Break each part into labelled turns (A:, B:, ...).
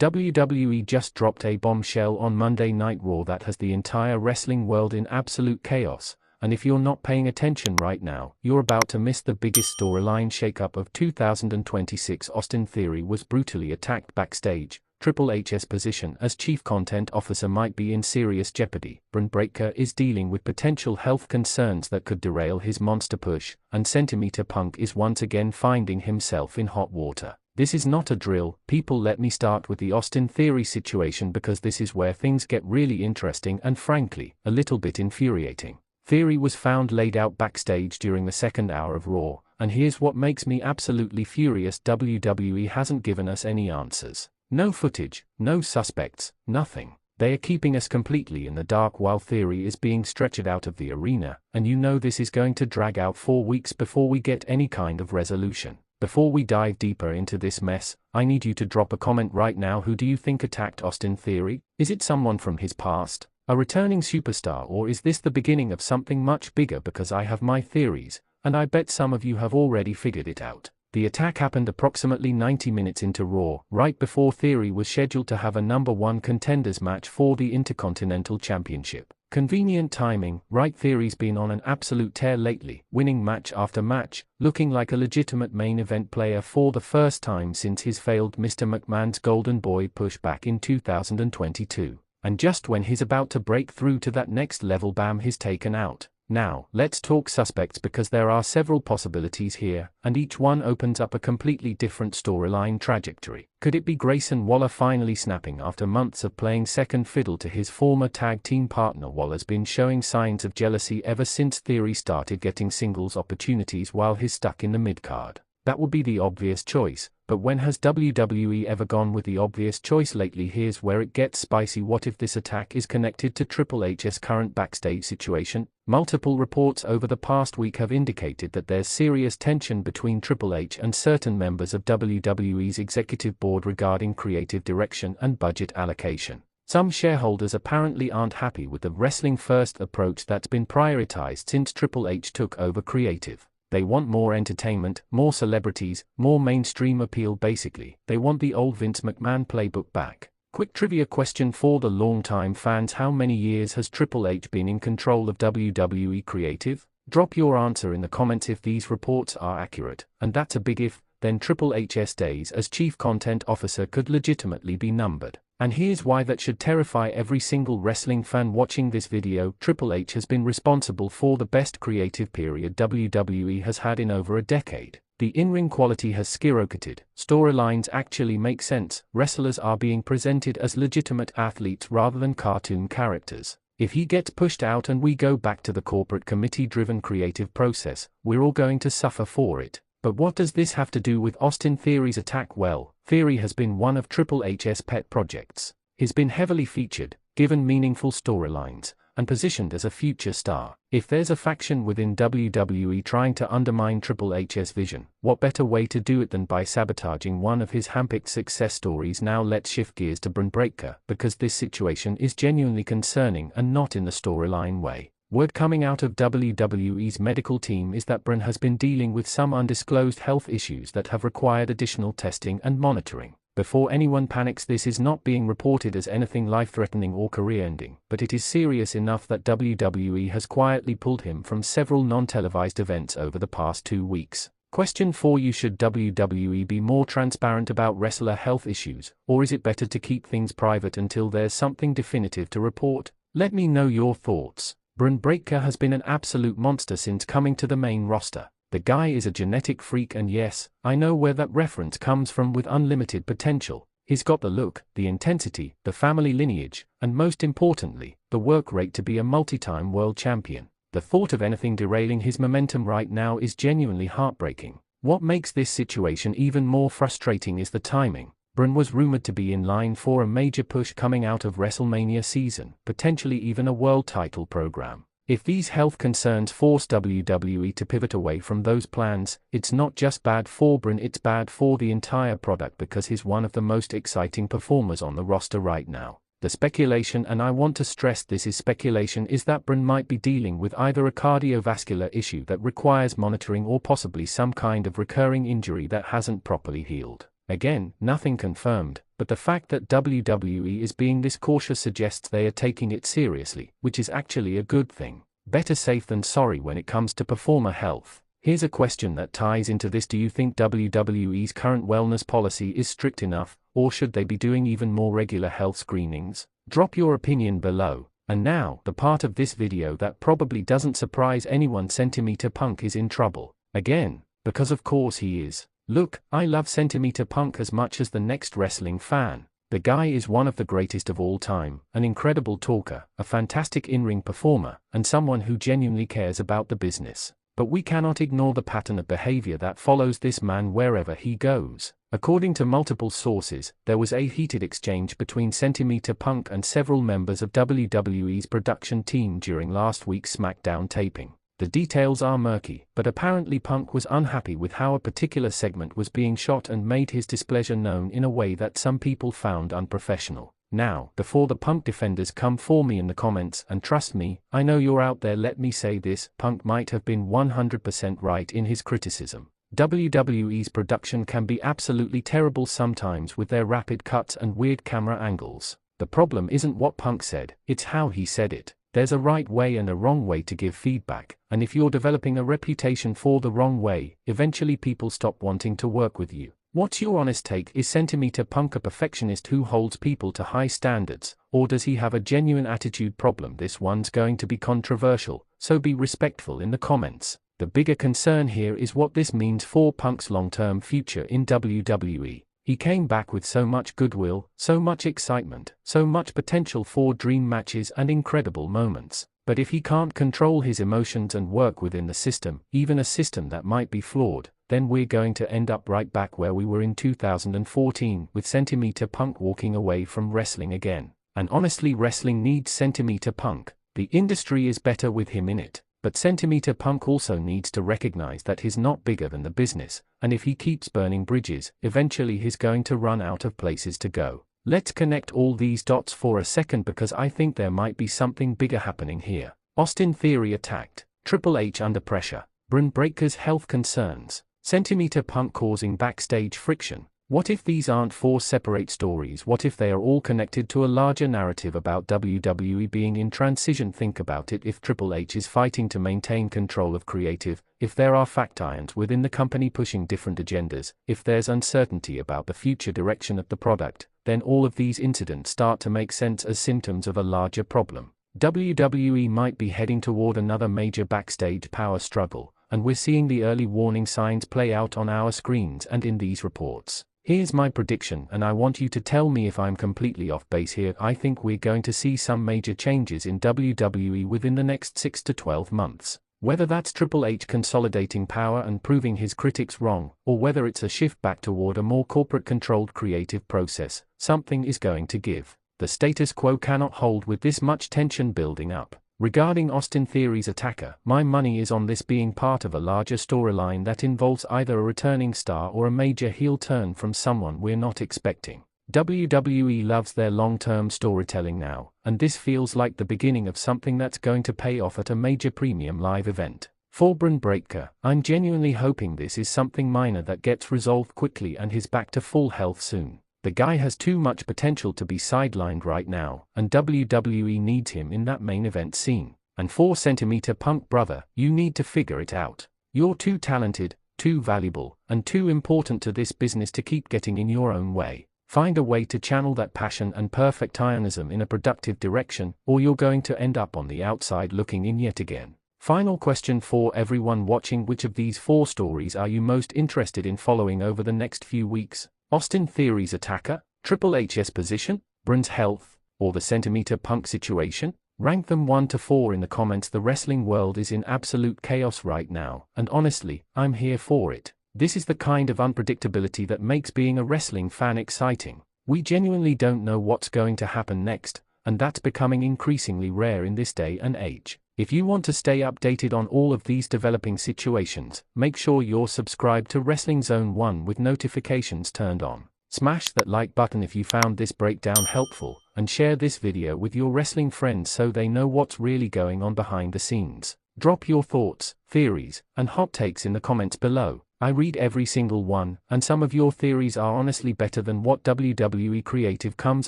A: WWE just dropped a bombshell on Monday Night Raw that has the entire wrestling world in absolute chaos, and if you're not paying attention right now, you're about to miss the biggest storyline shakeup of 2026. Austin Theory was brutally attacked backstage. Triple H's position as Chief Content Officer might be in serious jeopardy. Bron Breakker is dealing with potential health concerns that could derail his monster push, and Centimeter Punk is once again finding himself in hot water. This is not a drill, people. Let me start with the Austin Theory situation because this is where things get really interesting and frankly, a little bit infuriating. Theory was found laid out backstage during the second hour of Raw, and here's what makes me absolutely furious: WWE hasn't given us any answers. No footage, no suspects, nothing. They are keeping us completely in the dark while Theory is being stretchered out of the arena, and you know this is going to drag out 4 weeks before we get any kind of resolution. Before we dive deeper into this mess, I need you to drop a comment right now. Who do you think attacked Austin Theory? Is it someone from his past, a returning superstar, or is this the beginning of something much bigger? Because I have my theories, and I bet some of you have already figured it out. The attack happened approximately 90 minutes into Raw, right before Theory was scheduled to have a #1 contenders match for the Intercontinental Championship. Convenient timing, right? Theory's been on an absolute tear lately, winning match after match, looking like a legitimate main event player for the first time since his failed Mr. McMahon's Golden Boy push back in 2022. And just when he's about to break through to that next level, bam, he's taken out. Now, let's talk suspects because there are several possibilities here, and each one opens up a completely different storyline trajectory. Could it be Grayson Waller finally snapping after months of playing second fiddle to his former tag team partner? Waller's been showing signs of jealousy ever since Theory started getting singles opportunities while he's stuck in the mid-card. That would be the obvious choice, but when has WWE ever gone with the obvious choice lately? Here's where it gets spicy. What if this attack is connected to Triple H's current backstage situation? Multiple reports over the past week have indicated that there's serious tension between Triple H and certain members of WWE's executive board regarding creative direction and budget allocation. Some shareholders apparently aren't happy with the wrestling-first approach that's been prioritized since Triple H took over creative. They want more entertainment, more celebrities, more mainstream appeal. Basically, they want the old Vince McMahon playbook back. Quick trivia question for the longtime fans: how many years has Triple H been in control of WWE creative? Drop your answer in the comments. If these reports are accurate, and that's a big if, then Triple H's days as Chief Content Officer could legitimately be numbered. And here's why that should terrify every single wrestling fan watching this video. Triple H has been responsible for the best creative period WWE has had in over a decade. The in-ring quality has skyrocketed, storylines actually make sense, wrestlers are being presented as legitimate athletes rather than cartoon characters. If he gets pushed out and we go back to the corporate committee-driven creative process, we're all going to suffer for it. But what does this have to do with Austin Theory's attack? Well, Theory has been one of Triple H's pet projects. He's been heavily featured, given meaningful storylines, and positioned as a future star. If there's a faction within WWE trying to undermine Triple H's vision, what better way to do it than by sabotaging one of his handpicked success stories? Now let's shift gears to Bron Breakker, because this situation is genuinely concerning and not in the storyline way. Word coming out of WWE's medical team is that Bron has been dealing with some undisclosed health issues that have required additional testing and monitoring. Before anyone panics, this is not being reported as anything life-threatening or career-ending, but it is serious enough that WWE has quietly pulled him from several non-televised events over the past 2 weeks. Question for you: should WWE be more transparent about wrestler health issues, or is it better to keep things private until there's something definitive to report? Let me know your thoughts. Bron Breakker has been an absolute monster since coming to the main roster. The guy is a genetic freak, and yes, I know where that reference comes from, with unlimited potential. He's got the look, the intensity, the family lineage, and most importantly, the work rate to be a multi-time world champion. The thought of anything derailing his momentum right now is genuinely heartbreaking. What makes this situation even more frustrating is the timing. Bron was rumored to be in line for a major push coming out of WrestleMania season, potentially even a world title program. If these health concerns force WWE to pivot away from those plans, it's not just bad for Bron, it's bad for the entire product, because he's one of the most exciting performers on the roster right now. The speculation, and I want to stress this is speculation, is that Bron might be dealing with either a cardiovascular issue that requires monitoring or possibly some kind of recurring injury that hasn't properly healed. Again, nothing confirmed, but the fact that WWE is being this cautious suggests they are taking it seriously, which is actually a good thing. Better safe than sorry when it comes to performer health. Here's a question that ties into this: do you think WWE's current wellness policy is strict enough, or should they be doing even more regular health screenings? Drop your opinion below. And now, the part of this video that probably doesn't surprise anyone: Centimeter Punk is in trouble. Again, because of course he is. Look, I love Centimeter Punk as much as the next wrestling fan. The guy is one of the greatest of all time, an incredible talker, a fantastic in-ring performer, and someone who genuinely cares about the business. But we cannot ignore the pattern of behavior that follows this man wherever he goes. According to multiple sources, there was a heated exchange between Centimeter Punk and several members of WWE's production team during last week's SmackDown taping. The details are murky, but apparently Punk was unhappy with how a particular segment was being shot and made his displeasure known in a way that some people found unprofessional. Now, before the Punk defenders come for me in the comments, and trust me, I know you're out there, let me say this: Punk might have been 100% right in his criticism. WWE's production can be absolutely terrible sometimes with their rapid cuts and weird camera angles. The problem isn't what Punk said, it's how he said it. There's a right way and a wrong way to give feedback, and if you're developing a reputation for the wrong way, eventually people stop wanting to work with you. What's your honest take? Is Centimeter Punk a perfectionist who holds people to high standards, or does he have a genuine attitude problem? This one's going to be controversial, so be respectful in the comments. The bigger concern here is what this means for Punk's long-term future in WWE. He came back with so much goodwill, so much excitement, so much potential for dream matches and incredible moments. But if he can't control his emotions and work within the system, even a system that might be flawed, then we're going to end up right back where we were in 2014, with Centimeter Punk walking away from wrestling again. And honestly, wrestling needs Centimeter Punk. The industry is better with him in it. But Centimeter Punk also needs to recognize that he's not bigger than the business, and if he keeps burning bridges, eventually he's going to run out of places to go. Let's connect all these dots for a second, because I think there might be something bigger happening here. Austin Theory attacked. Triple H under pressure. Bron Breakker's health concerns. Centimeter Punk causing backstage friction. What if these aren't four separate stories? What if they are all connected to a larger narrative about WWE being in transition? Think about it: if Triple H is fighting to maintain control of creative, if there are factions within the company pushing different agendas, if there's uncertainty about the future direction of the product, then all of these incidents start to make sense as symptoms of a larger problem. WWE might be heading toward another major backstage power struggle, and we're seeing the early warning signs play out on our screens and in these reports. Here's my prediction, and I want you to tell me if I'm completely off base here. I think we're going to see some major changes in WWE within the next 6 to 12 months. Whether that's Triple H consolidating power and proving his critics wrong, or whether it's a shift back toward a more corporate-controlled creative process, something is going to give. The status quo cannot hold with this much tension building up. Regarding Austin Theory's attacker, my money is on this being part of a larger storyline that involves either a returning star or a major heel turn from someone we're not expecting. WWE loves their long-term storytelling now, and this feels like the beginning of something that's going to pay off at a major premium live event. For Bron Breakker, I'm genuinely hoping this is something minor that gets resolved quickly and he's back to full health soon. The guy has too much potential to be sidelined right now, and WWE needs him in that main event scene. And for Centimeter Punk, brother, you need to figure it out. You're too talented, too valuable, and too important to this business to keep getting in your own way. Find a way to channel that passion and perfectionism in a productive direction, or you're going to end up on the outside looking in yet again. Final question for everyone watching: which of these four stories are you most interested in following over the next few weeks? Austin Theory's attacker, Triple H's position, Bron's health, or the Centimeter Punk situation? Rank them 1 to 4 in the comments. The wrestling world is in absolute chaos right now, and honestly, I'm here for it. This is the kind of unpredictability that makes being a wrestling fan exciting. We genuinely don't know what's going to happen next, and that's becoming increasingly rare in this day and age. If you want to stay updated on all of these developing situations, make sure you're subscribed to Wrestling Zone 1 with notifications turned on. Smash that like button if you found this breakdown helpful, and share this video with your wrestling friends so they know what's really going on behind the scenes. Drop your thoughts, theories, and hot takes in the comments below. I read every single one, and some of your theories are honestly better than what WWE Creative comes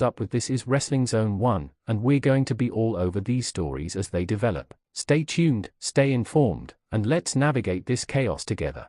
A: up with. This is Wrestling Zone 1, and we're going to be all over these stories as they develop. Stay tuned, stay informed, and let's navigate this chaos together.